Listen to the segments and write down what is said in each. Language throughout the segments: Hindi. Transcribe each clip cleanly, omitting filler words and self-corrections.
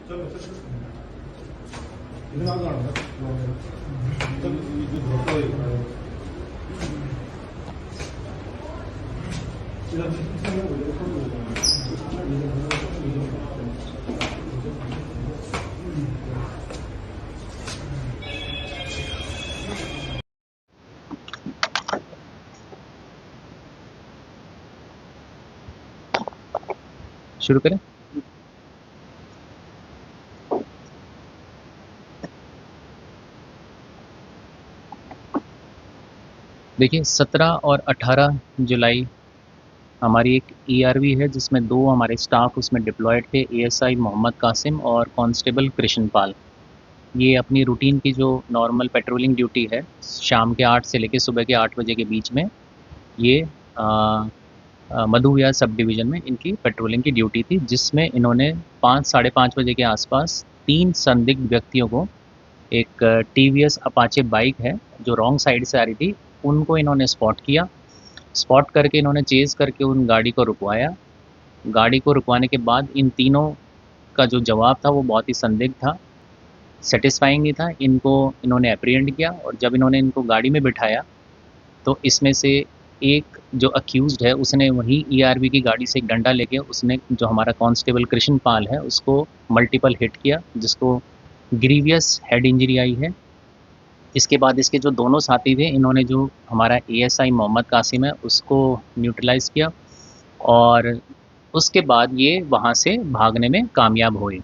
शुरू करें। देखिए 17 और 18 जुलाई हमारी एक ईआरवी है जिसमें 2 हमारे स्टाफ उसमें डिप्लॉयड थे, एएसआई मोहम्मद कासिम और कांस्टेबल कृष्णपाल। ये अपनी रूटीन की जो नॉर्मल पेट्रोलिंग ड्यूटी है शाम के 8 से लेकर सुबह के 8 बजे के बीच में ये मधु विहार सब डिवीज़न में इनकी पेट्रोलिंग की ड्यूटी थी, जिसमें इन्होंने 5 साढ़े 5 बजे के आसपास 3 संदिग्ध व्यक्तियों को, एक टीवीएस अपाचे बाइक है जो रॉन्ग साइड से आ रही थी, उनको इन्होंने स्पॉट किया। स्पॉट करके इन्होंने चेज़ करके उन गाड़ी को रुकवाया। गाड़ी को रुकवाने के बाद इन तीनों का जो जवाब था वो बहुत ही संदिग्ध था, सैटिस्फाइंग नहीं था। इनको इन्होंने एप्रीहेंड किया और जब इन्होंने इनको गाड़ी में बिठाया तो इसमें से एक जो अक्यूज़्ड है उसने वहीं ईआरवी की गाड़ी से एक डंडा लेके उसने जो हमारा कांस्टेबल कृष्णपाल है उसको मल्टीपल हिट किया, जिसको ग्रीवियस हेड इंजरी आई है। इसके बाद इसके जो दोनों साथी थे इन्होंने जो हमारा एएसआई मोहम्मद कासिम है उसको न्यूट्रलाइज़ किया और उसके बाद ये वहाँ से भागने में कामयाब हुए।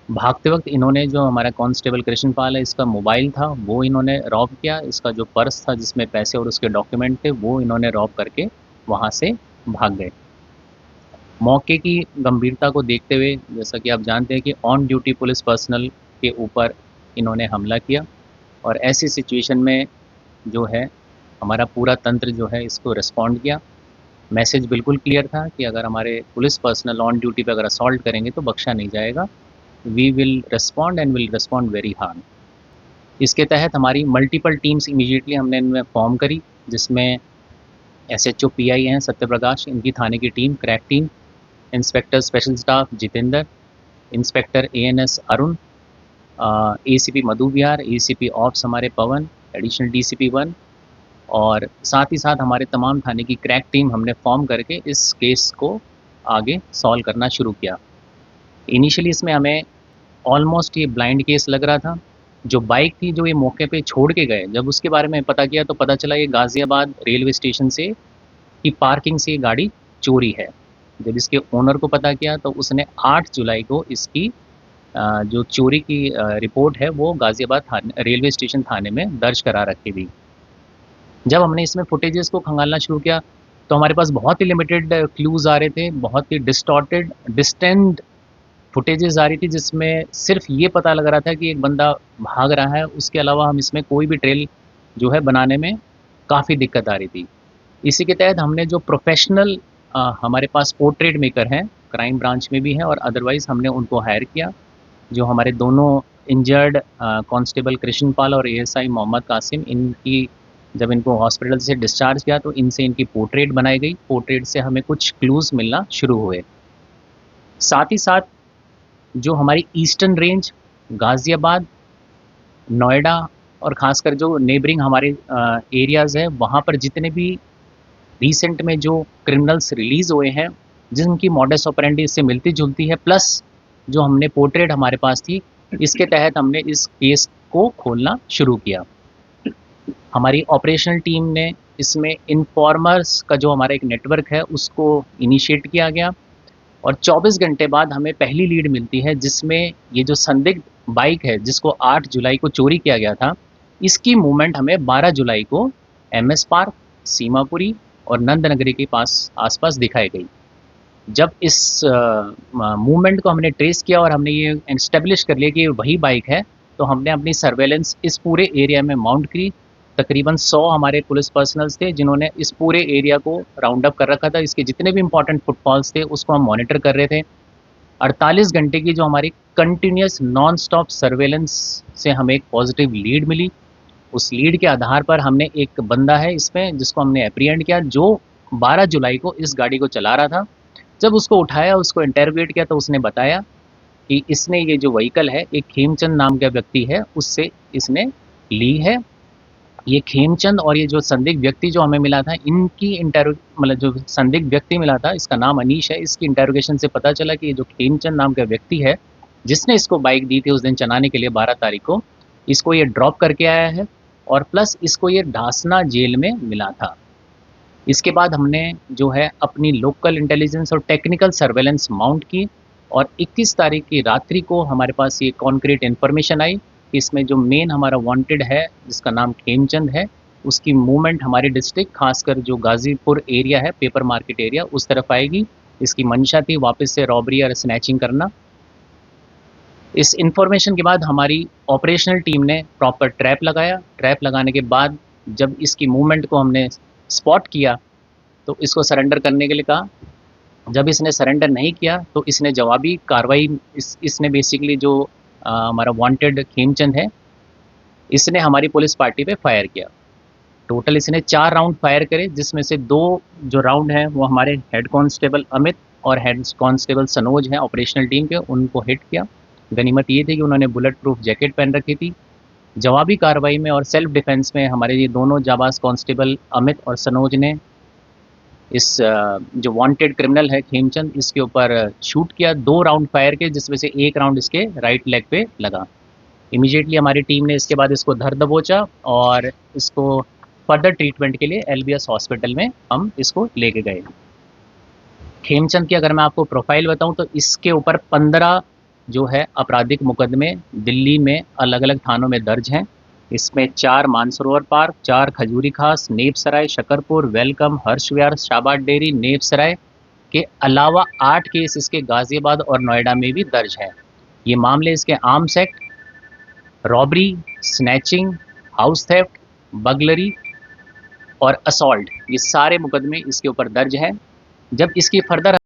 भागते वक्त इन्होंने जो हमारा कांस्टेबल कृष्णपाल है इसका मोबाइल था वो इन्होंने रॉब किया, इसका जो पर्स था जिसमें पैसे और उसके डॉक्यूमेंट थे वो इन्होंने रॉब करके वहाँ से भाग गए। मौके की गंभीरता को देखते हुए जैसा कि आप जानते हैं कि ऑन ड्यूटी पुलिस पर्सनल के ऊपर इन्होंने हमला किया और ऐसी सिचुएशन में जो है हमारा पूरा तंत्र जो है इसको रिस्पॉन्ड किया। मैसेज बिल्कुल क्लियर था कि अगर हमारे पुलिस पर्सनल ऑन ड्यूटी पे अगर असॉल्ट करेंगे तो बख्शा नहीं जाएगा। We will respond and will respond very hard. इसके तहत हमारी मल्टीपल टीम्स इमीडिएटली हमने इनमें फॉर्म करी, जिसमें एसएचओ पीआई हैं सत्यप्रकाश, इनकी थाने की team crack team, inspector special staff Jitendra, inspector ANS Arun, ACP Madhu Vihar, ACP ops हमारे पवन, एडिशनल डीसीपी 1 और साथ ही साथ हमारे तमाम थाने की क्रैक टीम हमने फॉर्म करके इस केस को आगे सॉल्व करना शुरू किया। इनिशियली इसमें हमें ऑलमोस्ट ये ब्लाइंड केस लग रहा था। जो बाइक थी जो ये मौके पे छोड़ के गए, जब उसके बारे में पता किया तो पता चला ये गाज़ियाबाद रेलवे स्टेशन से की पार्किंग से ये गाड़ी चोरी है। जब इसके ओनर को पता किया तो उसने 8 जुलाई को इसकी जो चोरी की रिपोर्ट है वो गाज़ियाबाद थाने रेलवे स्टेशन थाने में दर्ज करा रखी थी। जब हमने इसमें फुटेजेस को खंगालना शुरू किया तो हमारे पास बहुत ही लिमिटेड क्लूज़ आ रहे थे, बहुत ही डिस्टॉर्टेड डिस्टेंट फुटेजेस आ रही थी, जिसमें सिर्फ ये पता लग रहा था कि एक बंदा भाग रहा है। उसके अलावा हम इसमें कोई भी ट्रेल जो है बनाने में काफ़ी दिक्कत आ रही थी। इसी के तहत हमने जो प्रोफेशनल हमारे पास पोर्ट्रेट मेकर हैं, क्राइम ब्रांच में भी हैं और अदरवाइज़ हमने उनको हायर किया। जो हमारे दोनों इंजर्ड कांस्टेबल कृष्णपाल और एएसआई मोहम्मद कासिम, इनकी जब इनको हॉस्पिटल से डिस्चार्ज किया तो इनसे इनकी पोर्ट्रेट बनाई गई। पोर्ट्रेट से हमें कुछ क्लूज़ मिलना शुरू हुए। साथ ही साथ जो हमारी ईस्टर्न रेंज, गाज़ियाबाद, नोएडा और ख़ासकर जो नेबरिंग हमारे एरियाज़ हैं, वहाँ पर जितने भी रिसेंट में जो क्रिमिनल्स रिलीज़ हुए हैं, जिनकी मॉडस ऑपरेंडी इससे मिलती-जुलती है, प्लस जो हमने पोर्ट्रेट हमारे पास थी, इसके तहत हमने इस केस को खोलना शुरू किया। हमारी ऑपरेशनल टीम ने इसमें इन्फॉर्मर्स का जो हमारा एक नेटवर्क है, उसको इनिशिएट किया गया और 24 घंटे बाद हमें पहली लीड मिलती है, जिसमें ये जो संदिग्ध बाइक है जिसको 8 जुलाई को चोरी किया गया था, इसकी मूवमेंट हमें 12 जुलाई को एमएस पार्क, सीमापुरी और नंदनगरी के पास आसपास दिखाई गई। जब इस मूवमेंट को हमने ट्रेस किया और हमने ये एस्टेब्लिश कर लिया कि ये वही बाइक है, तो हमने अपनी सर्वेलेंस इस पूरे एरिया में माउंट की। तकरीबन 100 हमारे पुलिस पर्सनल्स थे जिन्होंने इस पूरे एरिया को राउंड अप कर रखा था। इसके जितने भी इंपॉर्टेंट फुटफॉल्स थे उसको हम मॉनिटर कर रहे थे। 48 घंटे की जो हमारी कंटिन्यूस नॉन स्टॉप सर्वेलेंस से हमें एक पॉजिटिव लीड मिली। उस लीड के आधार पर हमने एक बंदा है इसमें जिसको हमने एप्रीहेंड किया, जो 12 जुलाई को इस गाड़ी को चला रहा था। जब उसको उठाया, उसको इंटरोगेट किया तो उसने बताया कि इसने ये जो व्हीकल है एक खेमचंद नाम का व्यक्ति है उससे इसने ली है। ये खेमचंद और ये जो संदिग्ध व्यक्ति जो हमें मिला था, इनकी मतलब जो संदिग्ध व्यक्ति मिला था इसका नाम अनीश है, इसकी इंटेरोगेशन से पता चला कि ये जो खेमचंद नाम का व्यक्ति है जिसने इसको बाइक दी थी उस दिन चलाने के लिए 12 तारीख को, इसको ये ड्रॉप करके आया है और प्लस इसको ये ढासना जेल में मिला था। इसके बाद हमने जो है अपनी लोकल इंटेलिजेंस और टेक्निकल सर्वेलेंस माउंट की और 21 तारीख की रात्रि को हमारे पास ये कॉन्क्रीट इन्फॉर्मेशन आई कि इसमें जो मेन हमारा वांटेड है जिसका नाम खेमचंद है, उसकी मूवमेंट हमारी डिस्ट्रिक्ट खासकर जो गाजीपुर एरिया है पेपर मार्केट एरिया उस तरफ आएगी। इसकी मंशा थी वापस से रॉबरी और स्नैचिंग करना। इस इन्फॉर्मेशन के बाद हमारी ऑपरेशनल टीम ने प्रॉपर ट्रैप लगाया। ट्रैप लगाने के बाद जब इसकी मूवमेंट को हमने स्पॉट किया तो इसको सरेंडर करने के लिए कहा। जब इसने सरेंडर नहीं किया तो इसने जवाबी कार्रवाई इसने बेसिकली जो हमारा वांटेड खेमचंद है इसने हमारी पुलिस पार्टी पे फायर किया। टोटल इसने 4 राउंड फायर करे जिसमें से 2 जो राउंड हैं वो हमारे हेड कांस्टेबल अमित और हेड कांस्टेबल सनोज हैं ऑपरेशनल टीम के, उनको हिट किया। गनीमत ये थी कि उन्होंने बुलेट प्रूफ जैकेट पहन रखी थी। जवाबी कार्रवाई में और सेल्फ डिफेंस में हमारे ये दोनों जाबाज कांस्टेबल अमित और सनोज ने इस जो वांटेड क्रिमिनल है खेमचंद इसके ऊपर शूट किया। 2 राउंड फायर किए जिसमें से 1 राउंड इसके राइट लेग पे लगा। इमीडिएटली हमारी टीम ने इसके बाद इसको धर दबोचा और इसको फर्दर ट्रीटमेंट के लिए एलबीएस हॉस्पिटल में हम इसको लेके गए। खेमचंद की अगर मैं आपको प्रोफाइल बताऊं तो इसके ऊपर 15 जो है आपराधिक मुकदमे दिल्ली में अलग अलग थानों में दर्ज हैं। इसमें 4 मानसरोवर पार्क, 4 खजूरी खास, नेप सराय, शकरपुर, वेलकम, हर्ष विहार, शाबाद डेयरी, नेप सराय के अलावा 8 केस इसके गाजियाबाद और नोएडा में भी दर्ज हैं। ये मामले इसके arms act, robbery, snatching, house theft, burglary और असॉल्ट, ये सारे मुकदमे इसके ऊपर दर्ज हैं। जब इसकी फर्दर